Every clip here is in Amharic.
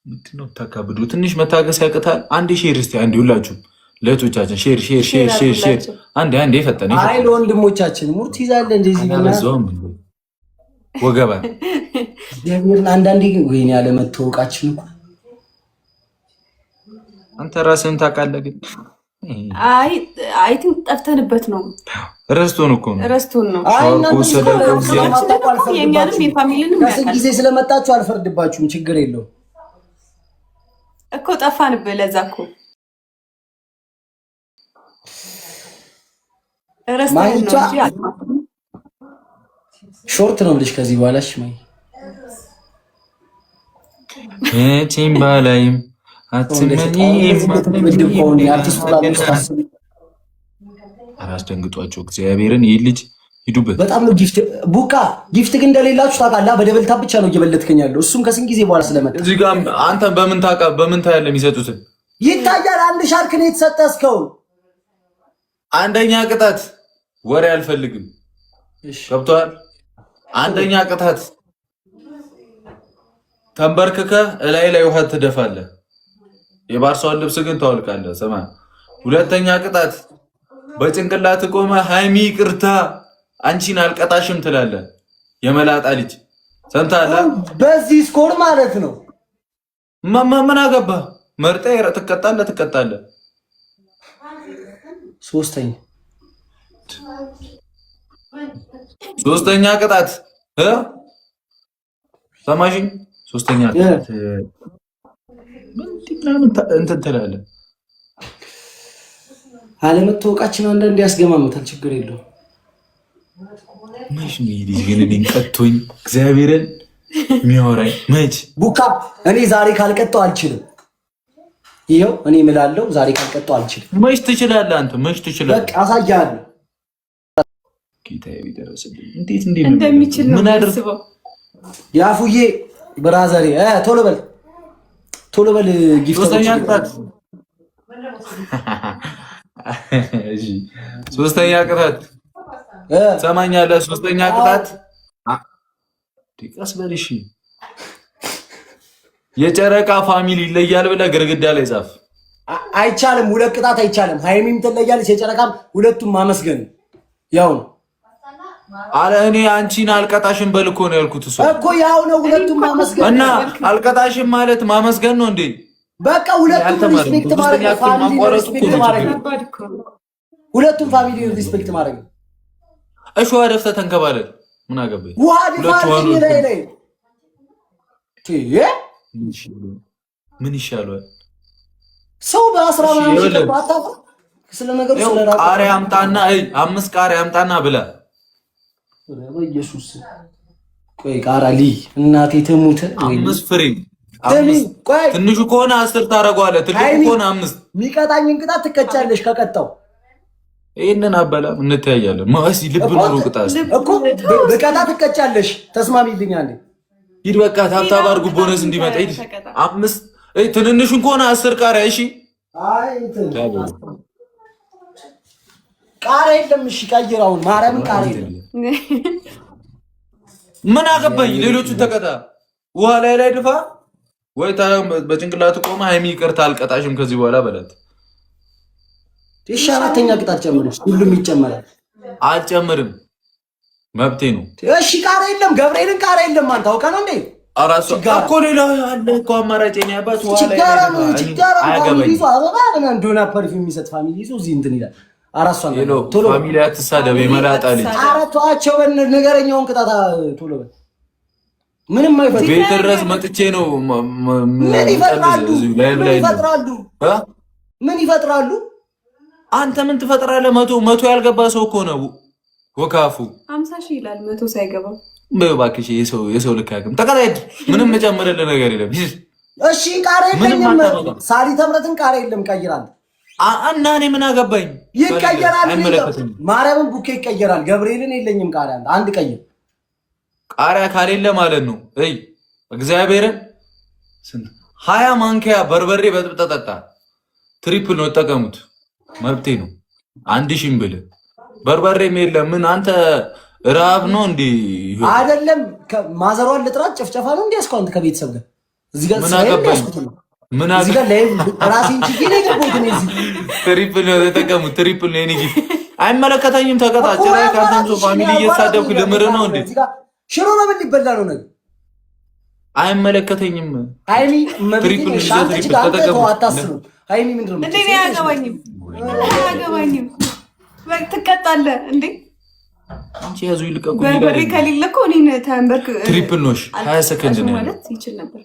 ምንድነው ተካብዱ? ትንሽ መታገስ ያቅታል። አንዴ ሼር እስቲ አንዴ ሁላችሁ ለእህቶቻችን ሼር አንዴ ፈጠነ። አይ ለወንድሞቻችን ሙርት ይዛለ እንደዚህ በእናትህ ወገባ እግዚአብሔርን አንዳንዴ ግን ወይኔ ያለ መተዋወቃችን እኮ አንተ ራስህን ታውቃለህ። ግን አይ ቲንክ ጠፍተንበት ነው። ረስቶን እኮ ነው። አይ የኛንም የፋሚሊንም ጊዜ ስለመጣችሁ አልፈርድባችሁም። ችግር የለውም እኮ ጠፋንብህ። ለዛ እኮ ረስተን ነው እንጂ ሾርት ነው ልጅ ከዚህ በኋላሽ ማይ እቺም ባላይም አላስደንግጧቸው እግዚአብሔርን። ይህ ልጅ ሂዱበት። በጣም ነው ጊፍት ቡካ ጊፍት ግን እንደሌላችሁ ታውቃለህ። በደብል ታፕ ብቻ ነው እየበለጥከኝ ያለው እሱም ከስንት ጊዜ በኋላ ስለመጣ እዚህ ጋር አንተ በምን ታያለህ? የሚሰጡትን ይታያል። አንድ ሻርክ ነው የተሰጠ እስካሁን። አንደኛ ቅጣት ወሬ አልፈልግም። ገብቶሃል? አንደኛ ቅጣት ተንበርክከ እላይ ላይ ውሃ ትደፋለህ። የባርሳውን ልብስ ግን ታወልቃለህ። ስማ፣ ሁለተኛ ቅጣት በጭንቅላት ቆመ ሃይሚ ቅርታ አንቺን አልቀጣሽም ትላለህ። የመላጣ ልጅ ሰምታለህ? በዚህ ስኮር ማለት ነው። ምን አገባ? መርጠህ ትቀጣለህ። ሶስተኛ ቅጣት ሰማሽኝ? ሶስተኛ ቅጣት እንትን ትላለህ። አለመታወቃችን አንዳንዴ ያስገማመታል። ችግር የለውም። መች ሚዲህ ግን እኔን ቀጥቶኝ እግዚአብሔርን የሚያወራኝ መች ቡካ እኔ ዛሬ ካልቀጣው አልችልም። ይኸው እኔ እምላለሁ ዛሬ ካልቀጣው አልችልም። መች ትችላለህ አንተ? መች ትችላለህ? በቃ አሳያለሁ። ጌታዬ ቢደረስልኝ እንዴት እንደሚችል ነው የማስበው። ያፉዬ ብራዘሬ ቶሎ በል ጊፍት ሶስተኛ ቅጣት ሶስተኛ ቅጣት ሰማኛለህ። ሶስተኛ ቅጣት ቀስ በል እሺ። የጨረቃ ፋሚሊ ይለያል ብለህ ግርግዳ ላይ ጻፍ። አይቻልም። ሁለት ቅጣት አይቻልም። ሃይሚም ትለያለች፣ የጨረቃም ሁለቱም ማመስገን ያው ነው። አለ እኔ አንቺን አልቀጣሽም በል እኮ ነው ያልኩት። እኮ ያው ነው። ሁለቱም ማመስገን እና አልቀጣሽም ማለት ማመስገን ነው እንዴ? በቃ ሁለቱም ሪስፔክት ማድረግ ነው። ፋሚሊ ሪስፔክት ማድረግ ነው። ሁለቱም ፋሚሊ ሪስፔክት ማድረግ ነው። እሺ ወደፍተ ተንከባለል። ምን አገባኝ? ምን ይሻላል? ሰው በአስራ ምናምን ስለ ነገሩ ስለራሱ ቃሪያ አምጣና 5 ቃሪያ አምጣና ብላ በኢየሱስ ቆይ ቃራሊ እናቴ ትሙት 5 ፍሬ ትንሹ ከሆነ 10 ታረጋለህ። ትልቁ ከሆነ 5 ሚቀጣኝን ቅጣት ትቀጫለሽ። ከቀጣው ይሄንን አበላ እንተያያለን። ማሲ ልብ ኑሩ ቅጣት እኮ በቀጣ ትቀጫለሽ። ተስማሚልኝ አንዴ ሂድ በቃ ታብታብ አድርጉ። ቦነስ እንዲመጣ ሂድ። 5 ትንንሹን ከሆነ 10 ቃሪያ እሺ። አይ ቃሪያ የለም። እሺ ቀይራውን ማርያምን ቃሪያ የለም። ምን አገባኝ? ሌሎቹ ተቀጣ። ውሃ ላይ ድፋ ወይ በጭንቅላቱ ቆመ ሃይሚ ይቅርታ አልቀጣሽም ከዚህ በኋላ በላት። እሺ አራተኛ ቅጣት ጨምሩ። ሁሉም ይጨመራል። አልጨምርም፣ መብቴ ነው። እሺ ቃሪያ የለም። ገብርኤልን ቃሪያ የለም። አንተ አውቀህ ነው እንዴ? አራሱ እኮ ሌላ አለ እኮ አማራጭ ነው ያባት። ውሃ ላይ እንደሆነ ፐርፊውም የሚሰጥ ፋሚሊ ይዞ እዚህ እንትን ይላል። አራሷን ቶሎ ፋሚሊ አትሳደብ። የመላጣ ልጅ አራቷቸው ነገረኛውን ቅጣት ቶሎ በል። ምንም አይፈጥሩ። ቤት ድረስ መጥቼ ነው ምን ይፈጥራሉ? አንተ ምን ትፈጥራለህ? መቶ ያልገባ ሰው እኮ ነው ወካፉ 50 ሺህ ይላል 100 ሳይገባ። እባክሽ የሰው ልክ ያቅም ተቀጣይድ። ምንም መጨመርልህ ነገር የለም። እሺ ቃሪያ የለም። ሳሊ ተምረትን ቃሪያ የለም። ቀይራል እና እኔ ምን አገባኝ? ይቀየራል። ማርያምን ቡኬ ይቀየራል። ገብርኤልን የለኝም ቃሪያ አንድ ቀይር። ቃሪያ ካሌለ ማለት ነው። እግዚአብሔርን 20 ማንኪያ በርበሬ በጥብጠህ ጠጣ። ትሪፕል ነው ተጠቀሙት፣ መብቴ ነው። 1000 ብለ በርበሬም የለም። ምን አንተ ረሃብ ነው እንዴ? አይደለም ማዘሯን ልጥራት ጨፍጨፋ ነው እንዴ? እስካሁን ከቤተሰብ ጋር እዚህ ጋር ምን አገባኝ? ምን እዚህ ጋር ላይ ራሴን ችግር ነው የገባሁት እኔ እዚህ ትሪፕል ነው ተጠቀሙ። ትሪፕል ነው የኔ ጊዜ አይመለከተኝም። ተቀጣጭ ላይ ካንተም ፋሚሊ እየተሳደብኩ ልምር ነው እንዴ? ሽሮ ነው ምን ሊበላ ነው ነገር አይመለከተኝም። ሃይሚ ትሪፕል ነው ትሪፕል ተጠቀሙ። አታስቡ። ሃይሚ ምንድነው እንዴ? አያገባኝም። ትቀጣለህ እንዴ? አንቺ ያዙ ይልቀቁ። በርበሬ ከሌለ እኮ እኔን ተንበርክ ትሪፕል ነው 20 ሰከንድ ነው ማለት ይችል ነበር።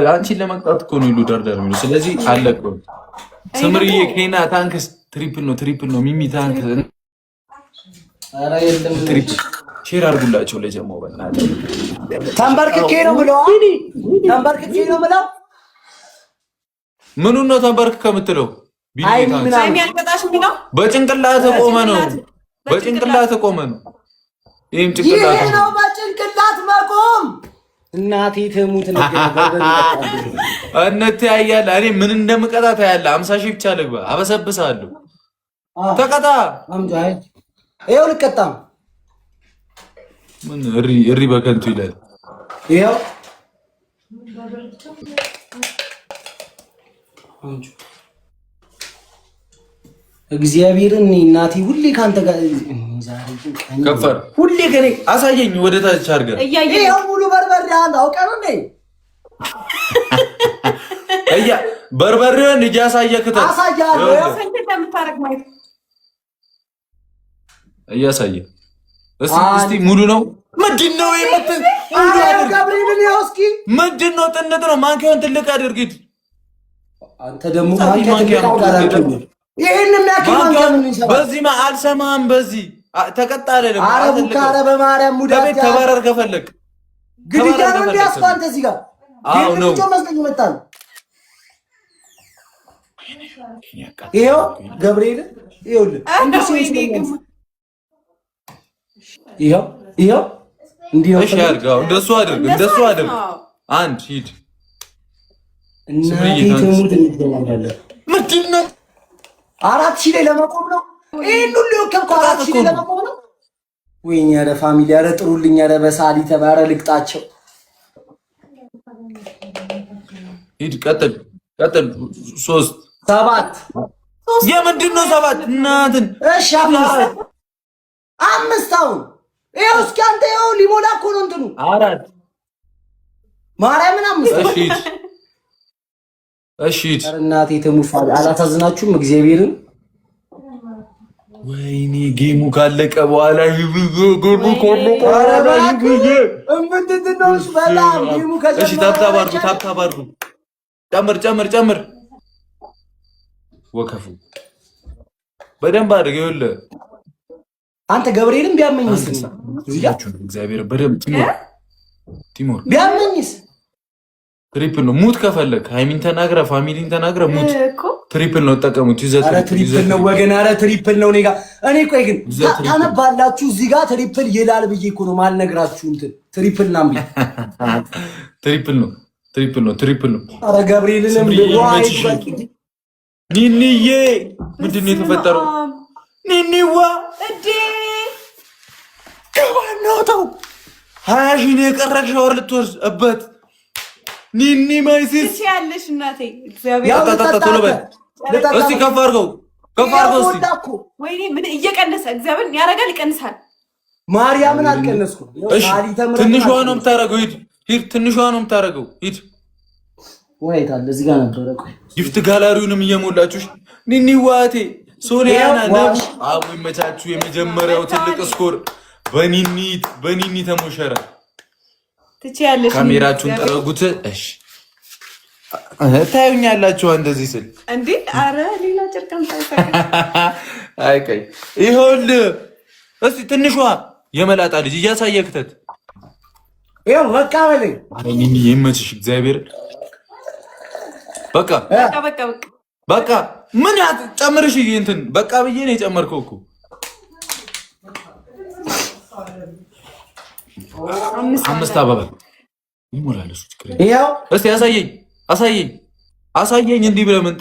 አንቺን ለመቅጣት እኮ ነው ይሉ ዳርዳር የሚሉ። ስለዚህ አለቀ። ስምሪዬ ኬና ታንክስ። ትሪፕል ነው ሚሚ ታንክ። ኧረ የለም ትሪፕል ሼር አድርጉላቸው ለጀማው በእናትህ። ተንበርክኬ ነው ብለው ተንበርክኬ ነው ብለው ምኑን ነው ተንበርክ ከምትለው? በጭንቅላት ቆመ ነው። በጭንቅላት ቆመ ነው። ይሄም ጭንቅላት ነው። በጭንቅላት መቆም እናቴ ትሙት እንተያያለን። እኔ ምን እንደምቀጣ ታያለህ። 50 ሺህ ብቻ ልግባ፣ አበሰብሳለሁ። ተቀጣ። ይኸው ልቀጣም። ምን እሪ በከንቱ ይላል። ይኸው እግዚአብሔርን እናቴ ሁሌ ካንተ ጋር ከፈር ሁሌ ከኔ አሳየኝ። ወደ ታች አድርገህ ይሄው ሙሉ በርበሬ አለ። አውቀህ ነው እንዴ? በርበሬውን እያሳየህ አሳያለሁ። እያሳየህ እስቲ ሙሉ ነው። ምንድን ነው ምንድን ነው? ጥንት ነው። ማንኪያውን ትልቅ አድርጊት። አንተ ደግሞ ይሄን የሚያክል ማንኪያ ምን ይሰራል? በዚህ አልሰማህም። በዚህ ተቀጣለ ደግሞ አረ በማርያም ሙዳ ከቤት ተባረር ከፈለክ ግድያ ነው እንዲያስፋ አንተ እዚህ ጋር አዎ ነው መስለኝ መጣል። ይሄው ገብርኤል ይኸውልህ ይኸው እንዲህ ነው። እሺ አድርገው። እንደሱ አድርግ። አንድ ሂድ። እናቴ ትሙት እንገናኛለን። ምንድን ነው 4000 ላይ ለመቆም ነው። ይሄን ሁሉ የወከብከው 4000 ላይ ለመቆም ነው። ወይኔ ኧረ ፋሚሊ ኧረ ጥሩልኝ። ኧረ በሳሊ ተባረ ልቅጣቸው። ሂድ ቀጥል። 3 7 የምንድን ነው 7? እናትን እሺ 5 አሁን ይኸው እስኪ አንተ ይኸው ሊሞላ እኮ ነው እንትኑ 4 ማርያምን 5 እሺ ኧረ እናቴ ተሙፋል። አላሳዝናችሁም? እግዚአብሔርን ወይኔ ጌሙ ካለቀ በኋላ ታብታብ አድርጉ። ጨምር ወከፉ በደንብ አድርግ። ይኸውልህ አንተ ገብርኤልን ቢያመኝስ እግዚአብሔር በደንብ ቲሞር ቢያመኝስ ትሪፕል ነው። ሙት ከፈለክ ሃይሚን ተናግረ ፋሚሊን ተናግረ ሙት። ትሪፕል ነው ተጠቀሙት። ኧረ ትሪፕል ነው ወገን፣ ኧረ ትሪፕል ነው። እኔ ቆይ ግን ታነባላችሁ እዚህ ጋር ትሪፕል ይላል ብዬ እኮ ነው ማልነግራችሁ። እንትን ትሪፕል ናምቢ ትሪፕል ነው። ኧረ ገብርኤልንም ኒኒዬ ምንድን ነው የተፈጠረው? ኒኒዋ እዴ ከባናው ተው 20 ሺህ ነው የቀረሽ ሻወር ልትወስድበት ኒኒ ማይሲስ ያለሽ እናቴ እግዚአብሔር ቶሎ በል እስቲ ከፍ አድርገው እስቲ። ወይኔ ምን እየቀነሰ እግዚአብሔር ያረጋል፣ ይቀንሳል። ማርያምን አልቀነስኩም። እሺ ትንሿ ነው የምታረገው። ሂድ ትንሿ ነው የምታረገው። ሂድ ወይታ እዚህ ጋር ነበረ። ቆይ ጊፍት ጋላሪውንም እየሞላችሁ ኒኒ ዋቴ ሶሊያና ነብሽ አቡ ይመቻችሁ። የመጀመሪያው ትልቅ ስኮር በኒኒ ተሞሸረ። ትችያለሽ። ካሜራችሁን ጠረጉት። እሺ ታዩኛላችሁ እንደዚህ ስል እንዴ? አረ ሌላ ጨርቀም አይቀይ ይኸውልህ፣ እስቲ ትንሿ የመላጣ ልጅ እያሳየክተት ይኸው በቃ በለኝ። አረ ኒኒ ይመችሽ እግዚአብሔር። በቃ ምን ጨምርሽ? እንትን በቃ ብዬ ነው የጨመርከው እኮ 5 አበባ ይሞላል። እሱ ችግር ይኸው እስቲ አሳየኝ እንዲህ ብለህ ምን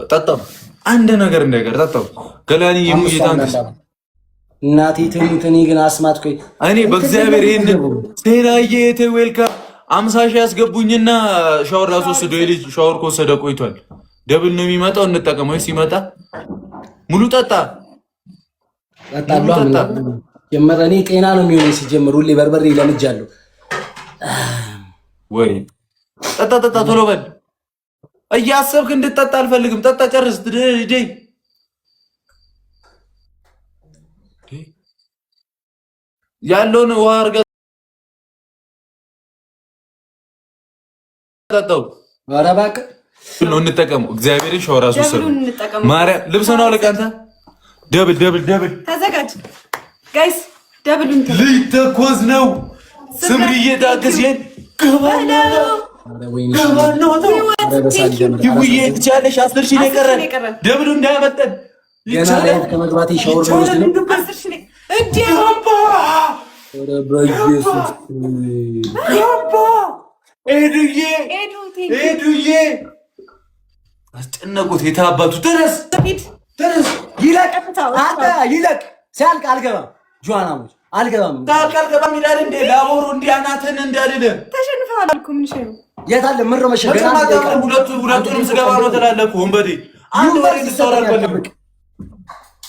ጠጣው። አንድ ነገር እንዳይቀር ጠጣው። ገላኒ የሙይታንክስ እናቴ ትሙት። እኔ ግን አስማት ቆይ እኔ በእግዚአብሔር ይሄንን ሴናዬ ዌልካም 50 ሺህ ያስገቡኝና ሻወር አስወስዶ የልጅ ሻወር ከወሰደ ቆይቷል። ደብል ነው የሚመጣው። እንጠቀመው። ሲመጣ ሙሉ ጠጣ እኔ ጤና ነው የሚሆነው። ሲጀምር ሁሌ በርበሬ ለምጃለሁ። ወይ ጠጣ ቶሎ በል። እያሰብክ እንድትጠጣ አልፈልግም። ጠጣ ጨርስ። ደይ ያለውን ውሃ አድርገህ ጠጣው። ኧረ እባክህ ነው እንጠቀመው። እግዚአብሔር ሻወር አስወሰዱ። ማርያም ልብስ ነው አለቀ። አንተ ደብል ተዘጋጅ ጋይስ። ደብሉን ሊተኮስ ነው። ስምሪዬ ታገስየን ይውዬ ትቻለሽ። 10 ሺህ ነው የቀረን። ደብሉ እንዳያመጠን ይቻላል። ከመግባቴ ሻወር ነው ወስደን እንዴ በኢየሱስ ኤዱዬ አስጨነቁት። የታባቱ ተነስ ይለቅ ሲያልቅ አልገባም። ጆዋናሞች አልገባም ይላል እንዴ ላቦሩ እንዲያናተን እንዳልል ተሸንፈዋል እኮ ምን ሸሩ የታለ ምሮ መሸገር ሁለቱንም ስገባ ነው ተላለኩ። ወንበዴ አንድ ወሬ ልታወራ አልፈልግም።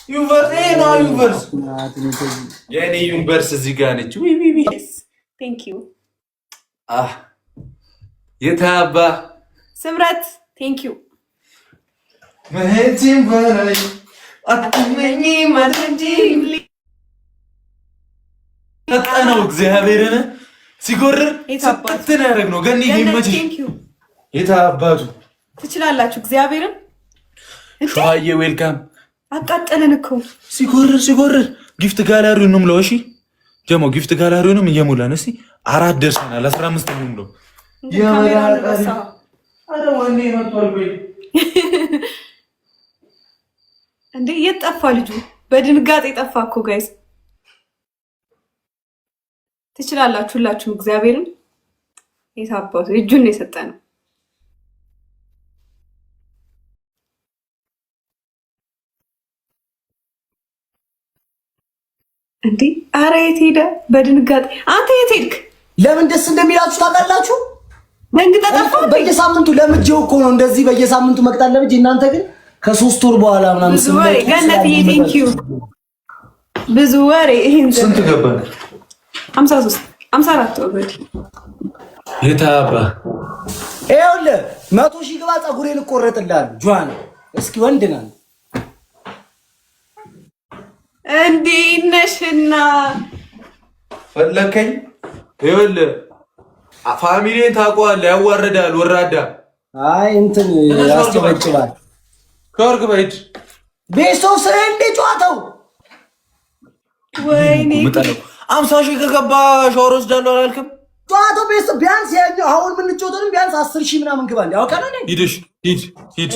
ዩኒቨርስ የኔ ዩኒቨርስ እዚህ ጋር ነች። ቴንክ ዩ የታባ ስምረት ቴንክ ዩ መሄድም በላይ አትመኝ ማድረጂ ተጠነው እግዚአብሔርን ሲጎርር ስጥትን ያደረግ ነው። ገኒ ይመችሽ። የታባቱ ትችላላችሁ። እግዚአብሔርን ሸዋዬ ዌልካም። አቃጠለን እኮ ሲጎርር ጊፍት ጋላሪውን ነው የምለው። እሺ ጀሞ ጊፍት ጋላሪውንም እየሞላን እስቲ 4 ደርሰናል። 15 ነው የምለው። አረ ወንዴ መጥቷል። ወይ እንዴ የት ጠፋ ልጁ? በድንጋጤ ጠፋ እኮ ጋይስ። ትችላላችሁ ሁላችሁም። እግዚአብሔርን የታባቱ እጁን የሰጠ ነው። እንዴ አረ የት ሄደ? በድንጋጤ አንተ የት ሄድክ? ለምን ደስ እንደሚላችሁ ታውቃላችሁ? ደንግጠህ ጠፋ። በየሳምንቱ ለምጄው እኮ ነው እንደዚህ በየሳምንቱ መቅጣት ለምጄ። እናንተ ግን ከ3 ወር በኋላ ምናምን ስንት ገነት ቴንክ ዩ ብዙ ወሬ። ይሄን ስንት ገባ? 53 54 ኦልሬዲ የታባ ይኸውልህ 100 ሺህ ግባ ፀጉሬን እቆረጥልሃለሁ። ጆዋና እስኪ ወንድ ነን እንዴ ነሽና ፈለከኝ። ይኸውልህ ፋሚሊን ታውቀዋለህ። ያዋርዳል ወራዳ። አይ እንትን ያስጨበጭባል። ከወርቅ በይድ ቤስቶፍ ስለ እንዴ ጨዋታው ወይኔ 50 ሺህ ከገባ ሻወር ወስዳለሁ አላልክም? ጨዋታው ቤስት ቢያንስ ያኛው አሁን የምንጫወተው ቢያንስ 10 ሺህ ምናምን ግባ እንዴ አውቀና ነኝ። ሂድ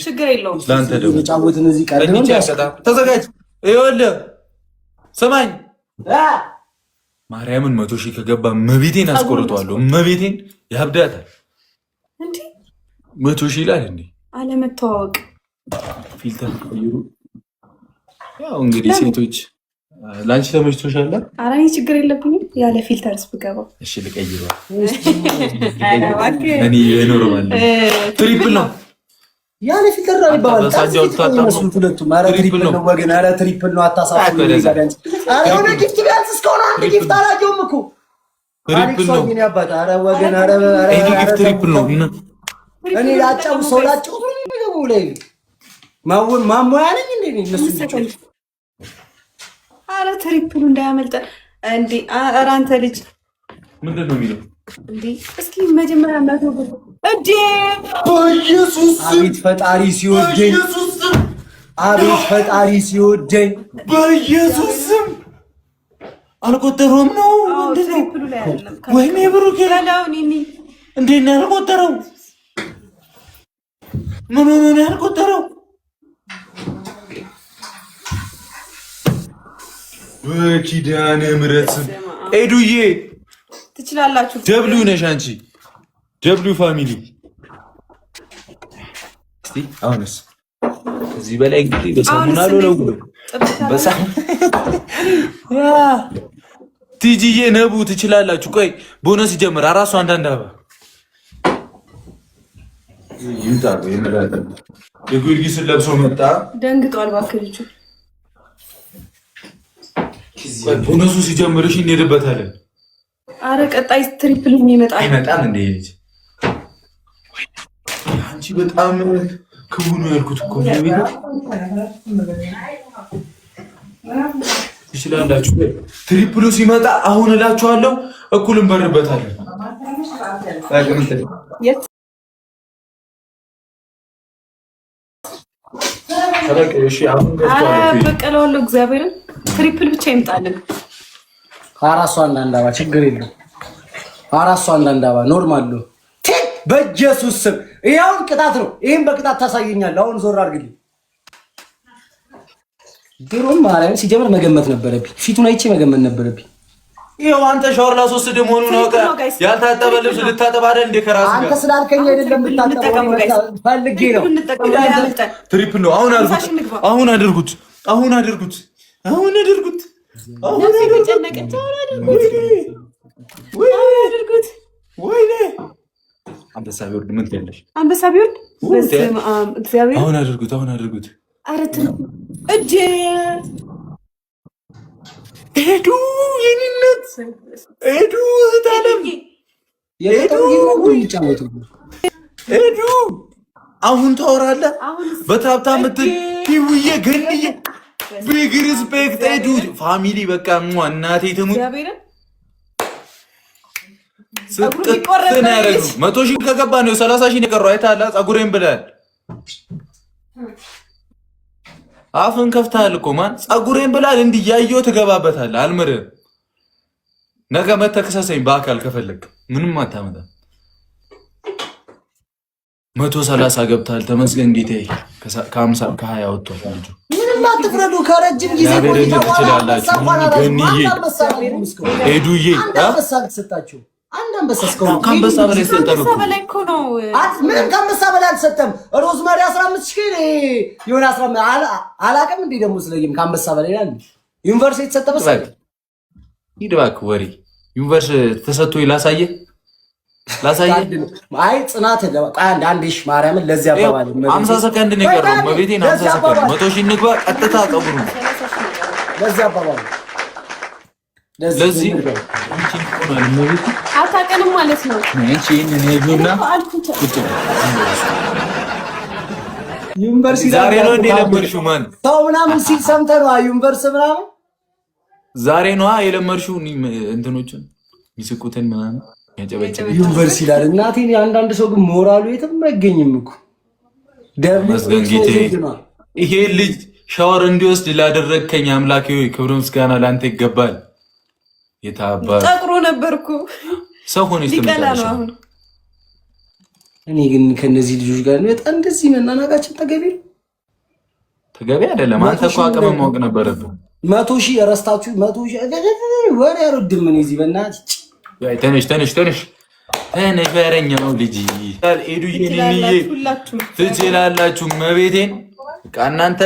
ችግር የለውም። ላንተ ደግሞ ተጫወትን እዚህ ቀርብ ነው። ተዘጋጅ። ይኸውልህ ስማኝ ማርያምን 100 ሺህ ከገባ መቤቴን አስቆርጠዋለሁ። መቤቴን ያብዳታል። እንዴ 100 ሺህ ይላል እንዴ አለመተዋወቅ። ፊልተር ቀይሩ። ያው እንግዲህ ሴቶች ላንቺ ተመችቶሻል? ኧረ እኔ ችግር የለብኝም ያለ ፊልተርስ ብገባ። እሺ ልቀይረው። እኔ ኖርማል ትሪፕል ነው ያለ ፊልተር ነው ይባላል። ታስመስሉት ሁለቱም። ኧረ ትሪፕል ነው ወገን፣ ኧረ ትሪፕል ነው። አታሳፍሩ። ኧረ የሆነ ጊፍት ቢያንስ እስካሁን አንድ ጊፍት አላየሁም እኮ። ትሪፕል ነው ኧረ ወገን፣ ኧረ ጊፍት ትሪፕል ነው። እኔ ላጫው ሰው ላጫው ነው ላይ ማሞያ ነኝ እንዴ እነሱ ልጅ። ኧረ ትሪፕሉ እንዳያመልጠን እንዴ። ኧረ አንተ ልጅ ምንድን ነው የሚለው እንዴ? እስኪ መጀመሪያ መቶ ብር እንዴ! በኢየሱስ አቤት ፈጣሪ ሲወደኝ፣ አቤት ፈጣሪ ሲወደኝ። በኢየሱስ ስም አልቆጠረውም ነው። ትሪፕሉ ላይ አይደለም። ወይኔ ብሩክ ያላውን እኔ እንዴት ነው ያልቆጠረው? ምን ሆነ ነው ያልቆጠረው? በኪዳነ ምሕረት ስም ኤዱዬ ትችላላችሁ። ደብሊው ነሽ አንቺ። ደብሊው ፋሚሊ እስቲ አሁንስ ከዚህ በላይ እንግዲህ በሳሙና ነው ቲጂዬ ነቡ ትችላላችሁ። ቆይ ቦነስ ይጀምር። አራሱ አንዳንድ አበባ ይምጣ። የጊዮርጊስን ለብሶ መጣ። ደንግጧል። እባክህ ልጁ ቦነሱ ሲጀምርሽ እንሄድበታለን። አረ ቀጣይ ትሪፕል ይመጣል። አይመጣም እንዴ ልጅ? አንቺ በጣም ክቡ ነው ያልኩት እኮ ይችላላችሁ። ትሪፕሉ ሲመጣ አሁን እላችኋለሁ እኩል እንበርበታለን። በቀለዋለሁ። እግዚአብሔርን ትሪፕል ብቻ ይምጣልን። አራሷ አንዳንድ አበባ ችግር የለም። አራሷ አንዳንድ አበባ ኖርማል ነው። በኢየሱስ ስም ይሄውን ቅጣት ነው። ይሄን በቅጣት ታሳየኛለህ። አሁን ዞር አድርግልኝ። ድሮም ማርያም ሲጀምር መገመት ነበረብኝ። ፊቱን አይቼ መገመት ነበረብኝ። ይሄው አንተ ሻወር ላስወስድ መሆኑን አውቀህ ያልታጠበ ልብስ ልታጠብ አይደል እንደ ከራስህ ጋር አንተ ስላልከኝ አይደለም ልታጠበው ፈልጌ ነው። ትሪፕል ነው። አሁን አድርጉት። አሁን አድርጉት። አሁን አድርጉት። አሁን አድርጉት። አሁን አድርጉት። ወይኔ አንበሳ ቢወርድ ምን ትያለሽ? አንበሳ ቢወርድ በስመ አብ እግዚአብሔር። አሁን አድርጉት። አሁን አድርጉት። ኧረ እጄ ሄዱ የኔነት ሄዱ ታለም ሄዱ አሁን ታወራለህ። በታብታ ምትል ይውዬ ገንዬ ቢግ ሪስፔክት ሄዱ ፋሚሊ በቃ እናቴ ትሙት ስጥትን ያደረጉ 100 ሺህ ከገባ ነው 30 ሺህ የቀረው አይተሃል። ፀጉሬን ብለሃል። አፍን ከፍተሃል እኮ ማን ፀጉሬን ብለሃል። እንዲህ ያየው ትገባበታለህ። አልምርህም። ነገ መተከሰሰኝ በአካል ከፈለግ ምንም አታመጣም። 130 ገብታል። ተመስገን ጌታዬ። ከ50 ከ20 ወጥቷል ልጁ። ምንም አትፍረዱ። ከረጅም ጊዜ ቆይታ ትችላላችሁ። ገንዬ ሄዱዬ ሰጣችሁ። አንድ አንበሳ እስካሁን ከአንበሳ በላይ ሰጠም እኮ እኮ ነው። ምንም ከአንበሳ በላይ አልሰጠም። ሮዝመሪ 15 ሺህ የሆነ 15 አላውቅም። እንዴ ደግሞ ስለይም ከአንበሳ በላይ ያለ ዩኒቨርሲቲ የተሰጠ መሰለኝ። ሂድ እባክህ ወሬ ዩኒቨርሲቲ ተሰጥቶ ላሳየህ። አይ ጽናት አንዴሽ ማርያምን ለዚህ አባባል 50 ሰከንድ ነው የቀረው። መቤቴን 50 ሰከንድ 100 ሺህ እንግባ። ቀጥታ ፀጉሩ ለዚህ አባባል ለዚህ አታውቅንም ማለት ነው። ዩኒቨርሲቲ ዛሬ ነው እንደ ለመድሽው ማን ሰው ምናምን ሲል ሰምተህ ነው ዩኒቨርሲቲ ምናምን ዛሬ ነው የለመድሽው እንትኖችን የሚስቁትን ምናምን ያጨበጨበ ዩኒቨርሲቲ ላይ እናቴ። አንዳንድ ሰው ግን ሞራሉ የትም አይገኝም እኮ መስገን ጌቴ። ይሄ ልጅ ሻወር እንዲወስድ ላደረግከኝ አምላኬ ሆይ ክብር ምስጋና ላንተ ይገባል። የታባር ጠቁሮ ነበርኩ ሰው ሆነሽ ተመጣጣሽ። እኔ ግን ከነዚህ ልጆች ጋር በጣም እንደዚህ መናናቃችን ተገቢ አይደለም። አንተ እኮ አቅም ማወቅ ነበረብህ። 100 ሺህ ረስታችሁ 100 ሺህ ወሬ አልወድም። ምን እዚህ በእናትህ ተነሽ በረኛው ልጅ ሄዱዬ ትችላላችሁ። መቤቴን በቃ እናንተ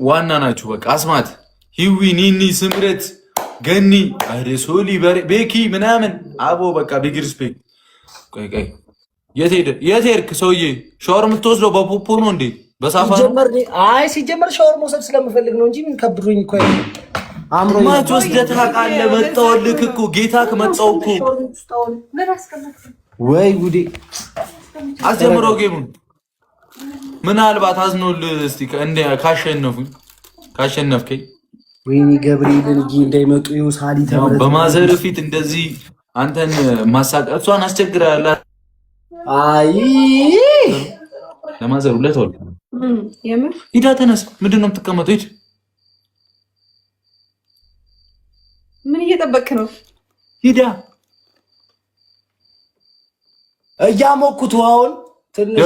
ዋና ናችሁ። በቃ አስማት ሂዊ ኒኒ ስምረት ገኒ አሬ ሶሊ ቤኪ ምናምን አቦ በቃ ቢግ ሪስፔክት። ቆይ የት ሄድክ ሰውዬ? ሻወር የምትወስደው በፖፖ ነው እንዴ? በሳፋ ሲጀመር ሻወር መውሰድ ስለምፈልግ ነው እንጂ ምን ከብዶኝ እኮ አምሮ ማች ወስደህ ታውቃለህ? መጣሁልህ እኮ ጌታክ መጣሁ እኮ። ወይ ጉዴ! አስጀምረው ጌሙን። ምናልባት አዝኖልህ እስቲ ካሸነፍከኝ ወይኔ ገብርኤልን እንጂ እንዳይመጡ ይኸው ሳሊ ተመረጠ። በማዘር ፊት እንደዚህ አንተን ማሳቀቅ እሷን አስቸግረሃላት። አይ ለማዘር ሁለት ወል የምር ሂዳ ተነስ። ምንድን ነው የምትቀመጠው? ሂድ። ምን እየጠበቅክ ነው? ሂዳ እያሞኩት አሁን ትንሽ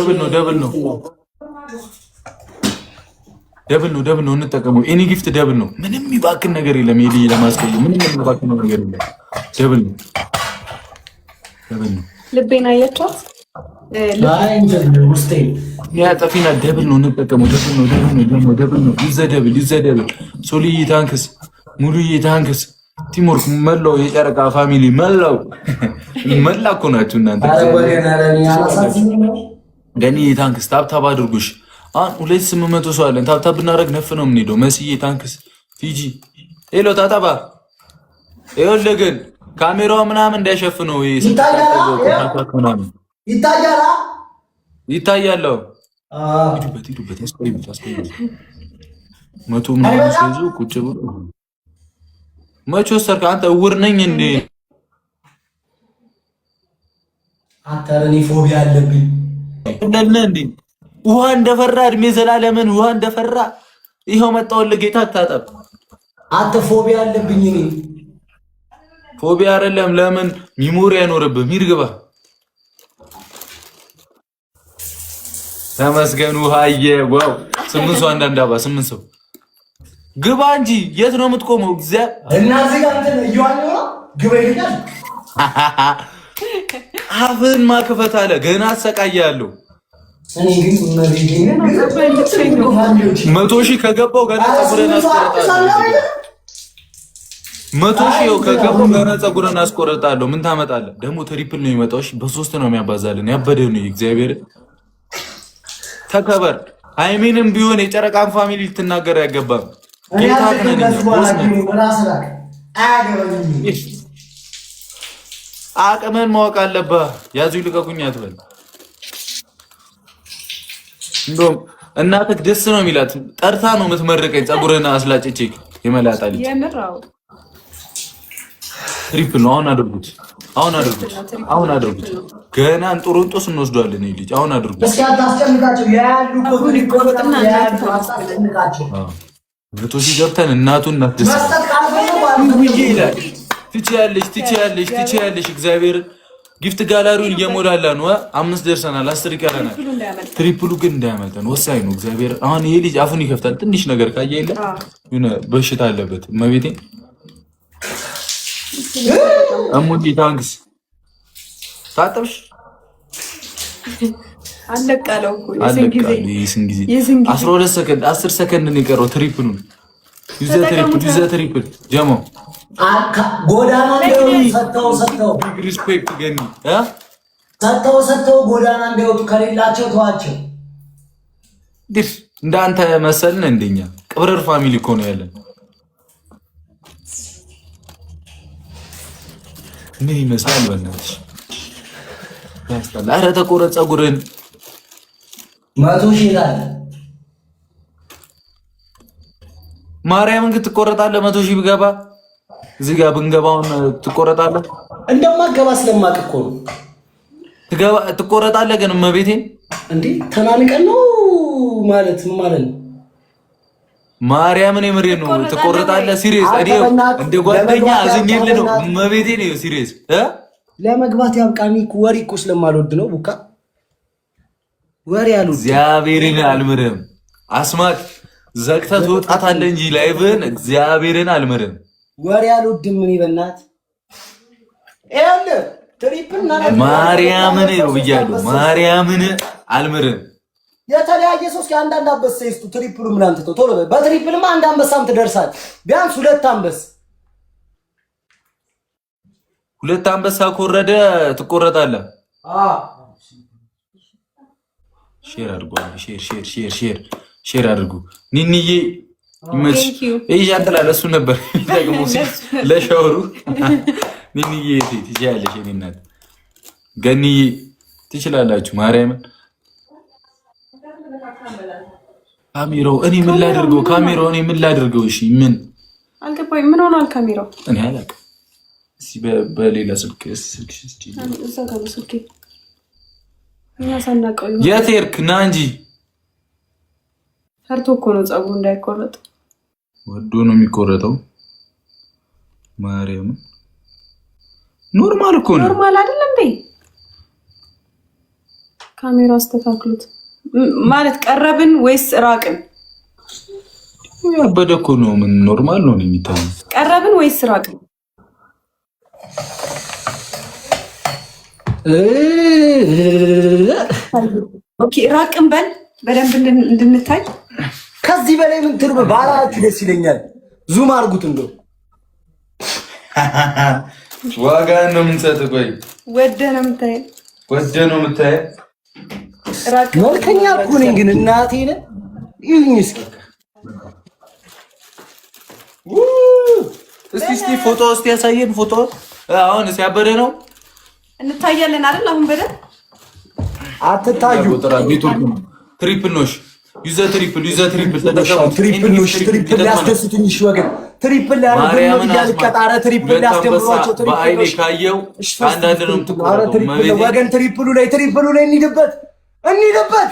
ደብል ነው እንጠቀመው። ኤኒ ጊፍት ደብል ነው። ምንም ይባክን ነገር የለም። ይሄ ለማስቀየም ምንም ይባክን ነገር የለም። ደብል ነው። ልቤን አያችኋት? ያ ጠፊና ደብል ነው እንጠቀመው። ደብል ነው። ይዘደብል ሶልዬ ታንክስ፣ ሙሉዬ ታንክስ፣ ቲሞርክ መላው የጨረቃ ፋሚሊ መላው እኮ ናችሁ እናንተ። ገኒ ታንክስ ታብታብ አድርጉሽ። አሁን 2800 ሰው አለን። ታብታብ ብናደርግ ነፍ ነው የምንሄደው። መስዬ ታንክስ ቲጂ ሄሎ ታታባ ይኸውልህ ግን ካሜራው ምናምን እንዳይሸፍነው ይታያል። ሂዱበት ያስቆይበት መቶ ምናምን ሲይዙ ቁጭ ብሎ መቼ ወሰድክ አንተ? እውር ነኝ እንዴ? አተረኒ ፎቢያ አለብኝ እንዴ? ውሃ እንደፈራ እድሜ ዘላለምን ውሃ እንደፈራ ይኸው መጣሁልህ። ጌታ አታጠብ። አንተ ፎቢያ አለብኝ እኔ። ፎቢያ አይደለም። ለምን ሚሞሪ አይኖርብህ? ሚርግባ ተመስገኑ ሃየ ዋው 8 ሰው አንዳንድ አባ 8 ሰው ግባ እንጂ የት ነው የምትቆመው? እና እዚህ ጋር እንትን እየዋለ ነው ግባ ይላል። አፍህን ማክፈት አለ ገና አሰቃያለሁ። እኔ ግን መቶ ሺህ ከገባው ገና ፀጉረን አስቆርጣለሁ። 100 ሺህ ከገባው ገና ፀጉረን አስቆርጣለሁ። ምን ታመጣለህ ደግሞ? ትሪፕል ነው የሚመጣው። እሺ በ3 ነው የሚያባዛልን። ያበደ ነው እግዚአብሔር። ተከበር። ሃይሚንም ቢሆን የጨረቃን ፋሚሊ ልትናገር አይገባም። ጌታ አቅምን ማወቅ አለብህ። ያዙ ይልቀቁኝ አትበል። እንደውም እናትህ ደስ ነው የሚላት ጠርታ ነው የምትመርቀኝ። ፀጉርህን አስላጭቼ የመላጣ ልጅ ትሪፕል ነው። አሁን አድርጉት። ገና እንጦሮንጦስ እንወስዷለን። ልጅ አሁን አድርጉት። እስኪ አታስጨንቃቸው። ያሉ ኮትሪ ኮትና ያሉ አታስጨንቃቸው። 100 ሺህ ገብተን እናቱን እናስደስ ይላል። ትችያለሽ። እግዚአብሔር ጊፍት ጋላሪውን እየሞላላ ነው። 5 ደርሰናል። 10 ይቀረናል። ትሪፕሉ ግን እንዳያመልጠን ወሳኝ ነው። እግዚአብሔር አሁን ይሄ ልጅ አፉን ይከፍታል። ትንሽ ነገር ካየ የለ የሆነ በሽታ አለበት። እመቤቴ እሙዬ ታንክስ ታጠብሽ አለቃለው እኮ የስንት ጊዜ 12 ሰከንድ 10 ሰከንድ ነው የቀረው። ትሪፕሉን ዩዘ ትሪፕል ጀሞ ጎዳና ሰጥተው ሪስፔክት ገኒ ሰጥተው ጎዳና እንደወጡ ከሌላቸው ተዋቸው። ድር እንዳንተ መሰልን እንደኛ ቅብረር ፋሚሊ እኮ ነው ያለን። ምን ይመስላል? በእናትሽ ያስጠላ። ኧረ ተቆረጥ ፀጉርን 100 ሺህ ይላል። ማርያምን ግን ትቆረጣለህ። 100 ሺህ ቢገባ እዚህ ጋር ብንገባውን ትቆረጣለህ። እንደማገባ ስለማቅ እኮ ነው ትቆረጣለህ። ግን እመቤቴን እንዴ ተናንቀን ነው ማለት ምን ማለት ነው? ማርያምን የምሬን ነው። ትቆረጣለህ። ሲሪየስ እኔ እንደ ጓደኛ አዝኜልህ ነው። እመቤቴን ነው ሲሪየስ ለመግባት ያብቃኝ። ወሬ እኮ ስለማልወድ ነው። ቡካ ወሬ ያሉ እግዚአብሔርን አልምርም። አስማት ዘግተህ ትወጣታለህ እንጂ ላይቭን እግዚአብሔርን አልምርም። ወሬ አልወድም። ምን ይበናት ኤል ትሪፕል ማርያምን ነው ብያለሁ። ማርያምን አልምርም። የተለያየ ሰው እስኪ አንዳንድ አንበሳ ይስጡ። ትሪፕሉ ምን አንተ ቶሎ በትሪፕልማ አንድ አንበሳም ትደርሳል። ቢያንስ 2 አንበሳ 2 አንበሳ ከወረደ ትቆረጣለህ። ሼር አድርጉ። ሼር አድርጉ። ኒኒዬ ይመች ይያንተላ ለሱ ነበር ደግሞ ለሻወሩ ኒኒዬ ትችያለሽ። የኔ እናት ገኒዬ ትችላላችሁ። ማርያምን ካሜራው እኔ ምን ላድርገው? ካሜራው እኔ ምን ላድርገው? እሺ ምን አልገባኝ። ምን ሆኗል ካሜራው? እኔ አላውቅም። እስኪ በሌላ ስልክ እዛ ጋር ስልክ እኛ ሳናውቀው የት ሄድክ? ና እንጂ ፈርቶ እኮ ነው ፀጉሩ እንዳይቆረጥ። ወዶ ነው የሚቆረጠው። ማርያም ኖርማል እኮ ነው። ኖርማል አይደል እንዴ? ካሜራ አስተካክሉት። ማለት ቀረብን ወይስ ራቅን? ያበደ እኮ ነው። ምን ኖርማል ነው የሚታየው? ቀረብን ወይስ ራቅን? ኦኬ ራቅን በል በደንብ እንድንታይ። ከዚህ በላይ ምን ትርብ ባላችሁ ደስ ይለኛል። ዙም አድርጉት እንደው ዋጋ ነው የምንሰጥ። ቆይ ወደ ነው የምታየው፣ ወደ ነው የምታየው። መልከኛ እኮ ነኝ ግን እናቴ ነህ። ይሁን እስኪ እስቲ ፎቶ እስቲ ያሳየን ፎቶ። አሁን ሲያበደ ነው እንታያለን አይደል? አሁን በደንብ አትታዩ። ትሪፕል ነው። ዩዘ ትሪፕል ትሪፕል ነው። ትሪፕል ሊያስደስቱኝ እሺ ወገን፣ ትሪፕል ሊያደርጉኝ ያልቀጣረ ትሪፕል ሊያስደምሯቸው በአይኔ ካየው አንዳንድ ነው ወገን። ትሪፕሉ ላይ እንሂድበት።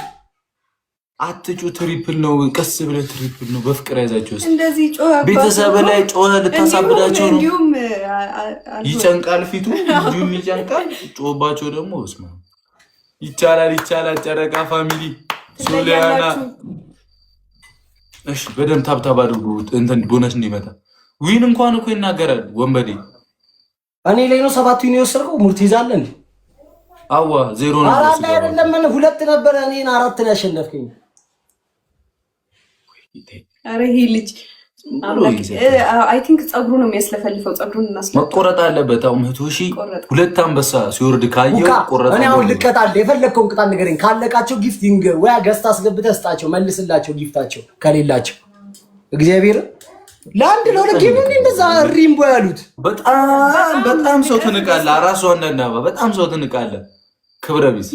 አትጩ። ትሪፕል ነው። ቀስ ብለህ ትሪፕል ነው። በፍቅር ያዛቸው። እንደዚህ ጮኸ። ቤተሰብ ላይ ጮኸ። ልታሳብዳቸው ነው። እንዲሁም ይጨንቃል ፊቱ፣ እንዲሁም ይጨንቃል። ጮህባቸው ደግሞ እስማ ይቻላል። ጨረቃ ፋሚሊ ሶሊያና እሺ፣ በደምብ ታብታብ አድርጉ። እንትን ቦነስ እንዲመጣ ዊን እንኳን እኮ ይናገራል ወንበዴ። እኔ ላይ ነው 7 ዊን የወሰድከው። ሙርት ይዛለን። አዋ 0 ነው። አራት አይደለም ምን 2 ነበር። እኔን 4 ነው ያሸነፍከኝ። አረ ይሄ ልጅ አይ ቲንክ ፀጉሩ ነው የሚያስለፈልፈው። ፀጉሩን መቆረጥ አለበት። አሁን 100,000 2 አንበሳ ሲወርድ ካየው ቆረጥ። እኔ አሁን ልቀጣል። የፈለግከውን ቅጣት ንገረኝ። ካለቃቸው ጊፍት ይንገር ወይ ገዝታ አስገብተህ ስጣቸው፣ መልስላቸው ጊፍታቸው ከሌላቸው። እግዚአብሔር ለአንድ ለሁለት ጌም እንደዛ ሪምቦ ያሉት በጣም ሰው ትንቃለህ። አራሱ አንዳንዳባ በጣም ሰው ትንቃለህ። ክብረ ቢስ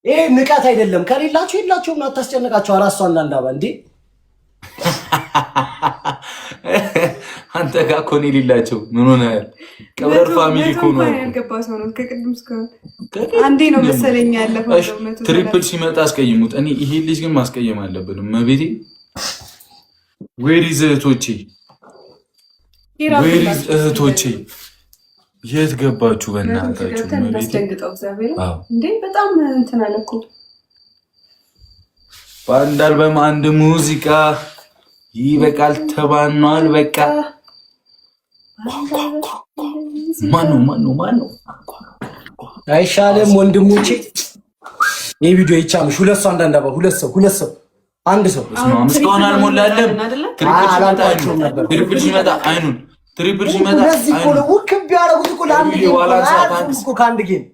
ይሄ ንቀት አይደለም። ከሌላቸው የላቸውም። አታስጨንቃቸው። አራሱ አንዳንዳባ እንዴ አንተ ጋር እኮ ነው የሌላቸው። ምን ሆነሃል? ቀብረር ፋሚሊ እኮ ነው ያልገባ ሰው ነው። ከቅድም እስከ አንዴ ነው መሰለኝ ያለፈው። ትሪፕል ሲመጣ አስቀይሙት። እኔ ይሄ ልጅ ግን ማስቀየም አለብን። መቤቴ ዌሪዝ እህቶቼ የት ገባችሁ? በእናታችሁ እናስደንግጠው። እግዚአብሔር እንዴ በጣም እንትን አለ እኮ። በአንድ አልበም አንድ ሙዚቃ ይበቃል ተባኗል። በቃ ማነው አይሻልም? ወንድሞቼ ይህ ቪዲዮ ይቻምሽ። 2 ሰው አንዳንድ አባ 2 ሰው አንድ ሰው እስካሁን አልሞላለም። ትሪፕል ሲመጣ አይኑን ትሪፕል ሲመጣ ለዚህ እኮ ነው ውክብ ያደረጉት እኮ ለአንድ ጌም እኮ ከአንድ ጌም